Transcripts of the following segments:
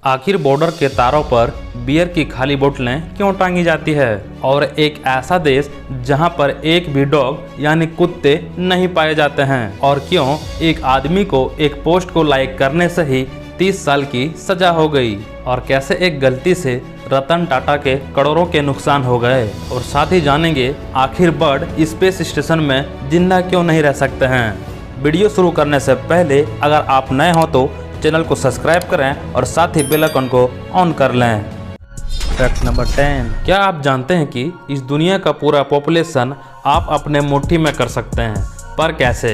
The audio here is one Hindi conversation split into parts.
आखिर बॉर्डर के तारों पर बियर की खाली बोतलें क्यों टांगी जाती है? और एक ऐसा देश जहां पर एक भी डॉग यानी कुत्ते नहीं पाए जाते हैं, और क्यों एक आदमी को एक पोस्ट को लाइक करने से ही 30 साल की सजा हो गई, और कैसे एक गलती से रतन टाटा के करोड़ों के नुकसान हो गए। और साथ ही जानेंगे आखिर बर्ड स्पेस स्टेशन में जिंदा क्यों नहीं रह सकते हैं। वीडियो शुरू करने से पहले अगर आप नए हो तो चैनल को सब्सक्राइब करें और साथ ही बेल आइकन को ऑन कर लें। फैक्ट नंबर 10, क्या आप जानते हैं कि इस दुनिया का पूरा पॉपुलेशन आप अपने मुट्ठी में कर सकते हैं, पर कैसे?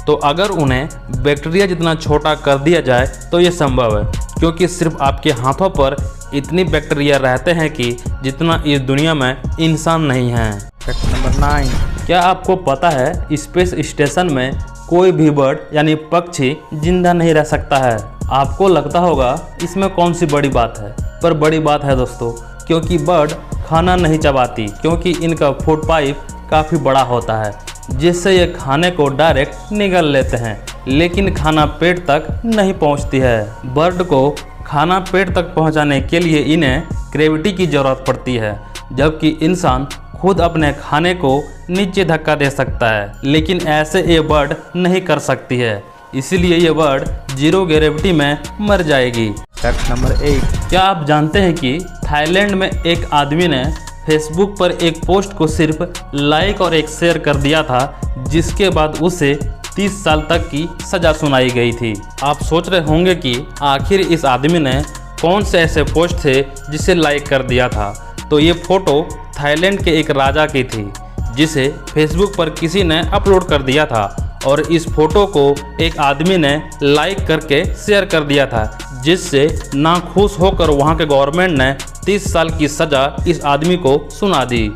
तो अगर उन्हें बैक्टीरिया जितना छोटा कर दिया जाए तो ये संभव है, क्योंकि सिर्फ आपके हाथों पर इतनी बैक्टीरिया रहते हैं कि जितना इस दुनिया में इंसान नहीं है। फैक्ट नंबर 9, क्या आपको पता है स्पेस स्टेशन में कोई भी बर्ड यानी पक्षी जिंदा नहीं रह सकता है? आपको लगता होगा इसमें कौन सी बड़ी बात है, पर बड़ी बात है दोस्तों, क्योंकि बर्ड खाना नहीं चबाती, क्योंकि इनका फूड पाइप काफ़ी बड़ा होता है, जिससे ये खाने को डायरेक्ट निगल लेते हैं, लेकिन खाना पेट तक नहीं पहुंचती है। बर्ड को खाना पेट तक पहुंचाने के लिए इन्हें ग्रेविटी की ज़रूरत पड़ती है, जबकि इंसान खुद अपने खाने को नीचे धक्का दे सकता है, लेकिन ऐसे ये बर्ड नहीं कर सकती है, इसीलिए ये बर्ड जीरो ग्रेविटी में मर जाएगी। फैक्ट नंबर 8, क्या आप जानते हैं कि थाईलैंड में एक आदमी ने फेसबुक पर एक पोस्ट को सिर्फ लाइक और एक शेयर कर दिया था, जिसके बाद उसे 30 साल तक की सज़ा सुनाई गई थी। आप सोच रहे होंगे कि आखिर इस आदमी ने कौन से ऐसे पोस्ट थे जिसे लाइक कर दिया था। तो ये फ़ोटो थाईलैंड के एक राजा की थी, जिसे फेसबुक पर किसी ने अपलोड कर दिया था, और इस फोटो को एक आदमी ने लाइक करके शेयर कर दिया था, जिससे नाखुश होकर वहां के गवर्नमेंट ने 30 साल की सज़ा इस आदमी को सुना दी।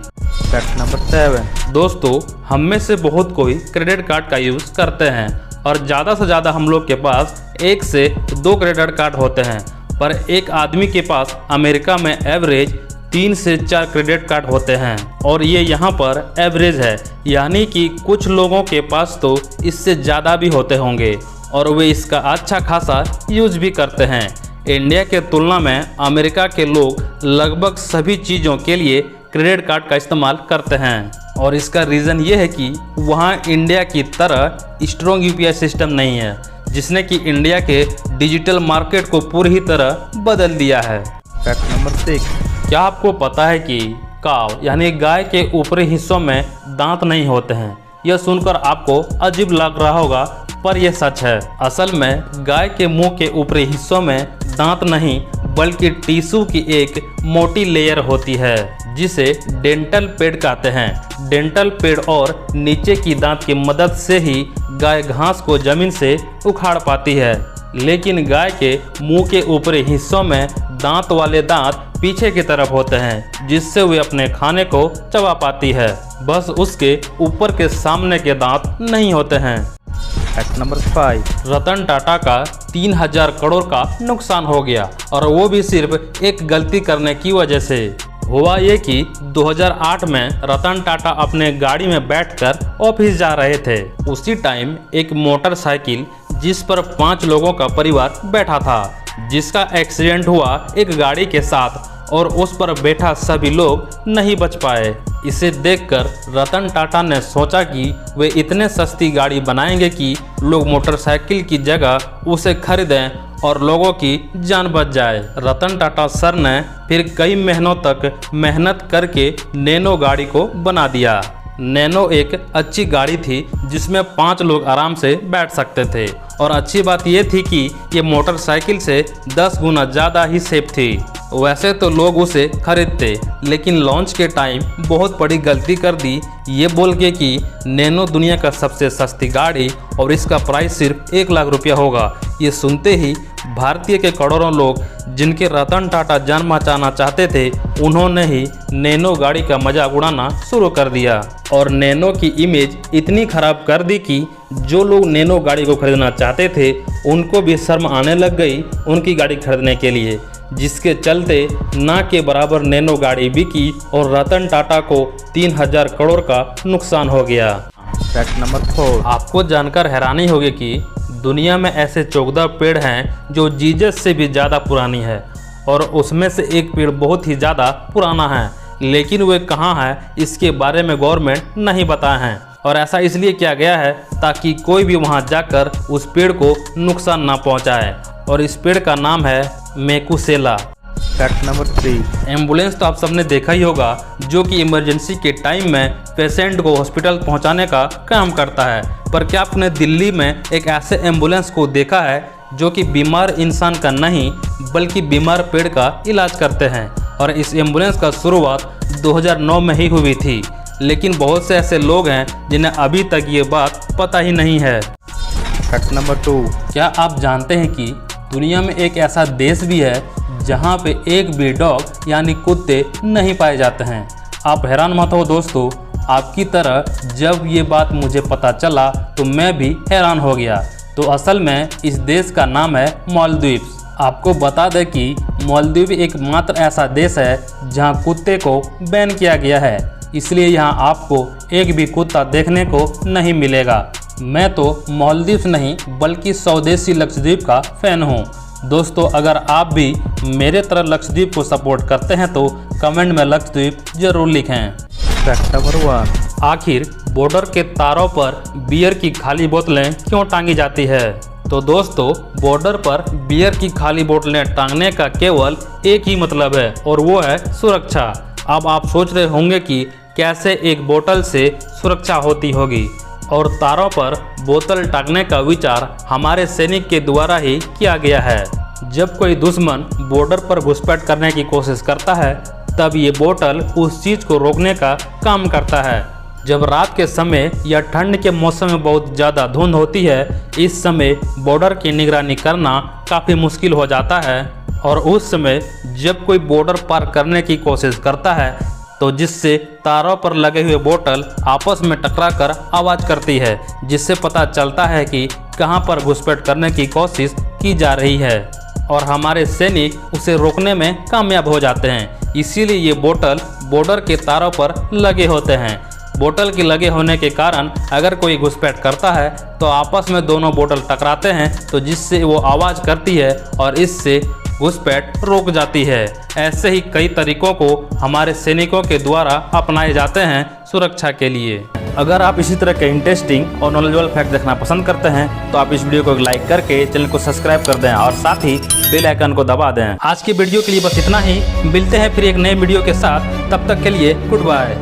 फैक्ट नंबर 7, दोस्तों हम में से बहुत कोई क्रेडिट कार्ड का यूज़ करते हैं, और ज़्यादा से ज़्यादा हम लोग के पास 1 से 2 क्रेडिट कार्ड होते हैं, पर एक आदमी के पास अमेरिका में एवरेज 3 से 4 क्रेडिट कार्ड होते हैं, और ये यहाँ पर एवरेज है, यानी कि कुछ लोगों के पास तो इससे ज़्यादा भी होते होंगे, और वे इसका अच्छा खासा यूज भी करते हैं। इंडिया के तुलना में अमेरिका के लोग लगभग सभी चीज़ों के लिए क्रेडिट कार्ड का इस्तेमाल करते हैं, और इसका रीज़न ये है कि वहाँ इंडिया की तरह स्ट्रॉन्ग यूपीआई सिस्टम नहीं है, जिसने कि इंडिया के डिजिटल मार्केट को पूरी तरह बदल दिया है। फैक्ट नंबर 6, क्या आपको पता है कि काव यानी गाय के ऊपरी हिस्सों में दांत नहीं होते हैं? यह सुनकर आपको अजीब लग रहा होगा, पर यह सच है। असल में गाय के मुंह के ऊपरी हिस्सों में दांत नहीं बल्कि टिश्यू की एक मोटी लेयर होती है, जिसे डेंटल पेड कहते हैं। डेंटल पेड और नीचे की दांत की मदद से ही गाय घास को जमीन से उखाड़ पाती है, लेकिन गाय के मुंह के ऊपरी हिस्सों में दांत वाले दांत पीछे की तरफ होते हैं, जिससे वे अपने खाने को चबा पाती है, बस उसके ऊपर के सामने के दांत नहीं होते हैं। फैक्ट नंबर 5, रतन टाटा का 3000 करोड़ का नुकसान हो गया, और वो भी सिर्फ एक गलती करने की वजह से। हुआ ये कि 2008 में रतन टाटा अपने गाड़ी में बैठकर ऑफिस जा रहे थे। उसी टाइम एक मोटरसाइकिल जिस पर 5 लोगों का परिवार बैठा था, जिसका एक्सीडेंट हुआ एक गाड़ी के साथ, और उस पर बैठा सभी लोग नहीं बच पाए। इसे देखकर रतन टाटा ने सोचा कि वे इतने सस्ती गाड़ी बनाएंगे कि लोग मोटरसाइकिल की जगह उसे खरीदें और लोगों की जान बच जाए। रतन टाटा सर ने फिर कई महीनों तक मेहनत करके नैनो गाड़ी को बना दिया। नैनो एक अच्छी गाड़ी थी, जिसमें 5 लोग आराम से बैठ सकते थे, और अच्छी बात यह थी कि ये मोटरसाइकिल से 10 गुना ज़्यादा ही सेफ थी। वैसे तो लोग उसे खरीदते, लेकिन लॉन्च के टाइम बहुत बड़ी गलती कर दी, ये बोल के कि नैनो दुनिया का सबसे सस्ती गाड़ी और इसका प्राइस सिर्फ 1 लाख रुपया होगा। ये सुनते ही भारतीय के करोड़ों लोग जिनके रतन टाटा जान बचाना चाहते थे, उन्होंने ही नैनो गाड़ी का मजाक उड़ाना शुरू कर दिया, और नैनो की इमेज इतनी खराब कर दी कि जो लोग नैनो गाड़ी को खरीदना चाहते थे, उनको भी शर्म आने लग गई उनकी गाड़ी खरीदने के लिए, जिसके चलते ना के बराबर नैनो गाड़ी बिकी और रतन टाटा को 3000 करोड़ का नुकसान हो गया। फैक्ट नंबर 4, आपको जानकर हैरानी होगी कि दुनिया में ऐसे 14 पेड़ हैं जो जीसस से भी ज़्यादा पुरानी है, और उसमें से एक पेड़ बहुत ही ज़्यादा पुराना है, लेकिन वे कहाँ है इसके बारे में गवर्नमेंट नहीं बताए हैं। और ऐसा इसलिए किया गया है ताकि कोई भी वहां जाकर उस पेड़ को नुकसान ना पहुंचाए। और इस पेड़ का नाम है मेकुसेला। Fact number 3। एम्बुलेंस तो आप सबने देखा ही होगा, जो कि इमरजेंसी के टाइम में पेशेंट को हॉस्पिटल पहुंचाने का काम करता है। पर क्या आपने दिल्ली में एक ऐसे एम्बुलेंस को देखा है जो कि बीमार इंसान का नहीं बल्कि बीमार पेड़ का इलाज करते हैं। और इस एम्बुलेंस का शुरुआत 2009 में ही हुई थी, लेकिन बहुत से ऐसे लोग हैं जिन्हें अभी तक ये बात पता ही नहीं है। Fact number 2। क्या आप जानते हैं कि दुनिया में एक ऐसा देश भी है जहां पे एक भी डॉग यानी कुत्ते नहीं पाए जाते हैं? आप हैरान मत हो दोस्तों, आपकी तरह जब ये बात मुझे पता चला तो मैं भी हैरान हो गया। तो असल में इस देश का नाम है मालदीव्स। आपको बता दें कि मालदीव एकमात्र ऐसा देश है जहां कुत्ते को बैन किया गया है, इसलिए यहां आपको एक भी कुत्ता देखने को नहीं मिलेगा। मैं तो मालदीव नहीं बल्कि स्वदेशी लक्षद्वीप का फैन हूं। दोस्तों, अगर आप भी मेरे तरह लक्षद्वीप को सपोर्ट करते हैं तो कमेंट में लक्षद्वीप जरूर लिखें। Fact number 1। आखिर बॉर्डर के तारों पर बियर की खाली बोतलें क्यों टांगी जाती है? तो दोस्तों, बॉर्डर पर बियर की खाली बोतलें टांगने का केवल एक ही मतलब है और वो है सुरक्षा। अब आप सोच रहे होंगे कि कैसे एक बोतल से सुरक्षा होती होगी, और तारों पर बोतल टांगने का विचार हमारे सैनिक के द्वारा ही किया गया है। जब कोई दुश्मन बॉर्डर पर घुसपैठ करने की कोशिश करता है तब ये बोतल उस चीज़ को रोकने का काम करता है। जब रात के समय या ठंड के मौसम में बहुत ज़्यादा धुंध होती है, इस समय बॉर्डर की निगरानी करना काफ़ी मुश्किल हो जाता है। और उस समय जब कोई बॉर्डर पार करने की कोशिश करता है तो जिससे तारों पर लगे हुए बोतल आपस में टकराकर आवाज़ करती है, जिससे पता चलता है कि कहां पर घुसपैठ करने की कोशिश की जा रही है, और हमारे सैनिक उसे रोकने में कामयाब हो जाते हैं। इसीलिए ये बोतल बॉर्डर के तारों पर लगे होते हैं। बोतल के लगे होने के कारण अगर कोई घुसपैठ करता है तो आपस में दोनों बोतल टकराते हैं, तो जिससे वो आवाज़ करती है और इससे घुसपैठ रोक जाती है। ऐसे ही कई तरीकों को हमारे सैनिकों के द्वारा अपनाए जाते हैं सुरक्षा के लिए। अगर आप इसी तरह के इंटरेस्टिंग और नॉलेजेबल फैक्ट देखना पसंद करते हैं तो आप इस वीडियो को लाइक करके चैनल को सब्सक्राइब कर दें और साथ ही बेल आइकन को दबा दें। आज की वीडियो के लिए बस इतना ही। मिलते हैं फिर एक नए वीडियो के साथ, तब तक के लिए गुड बाय।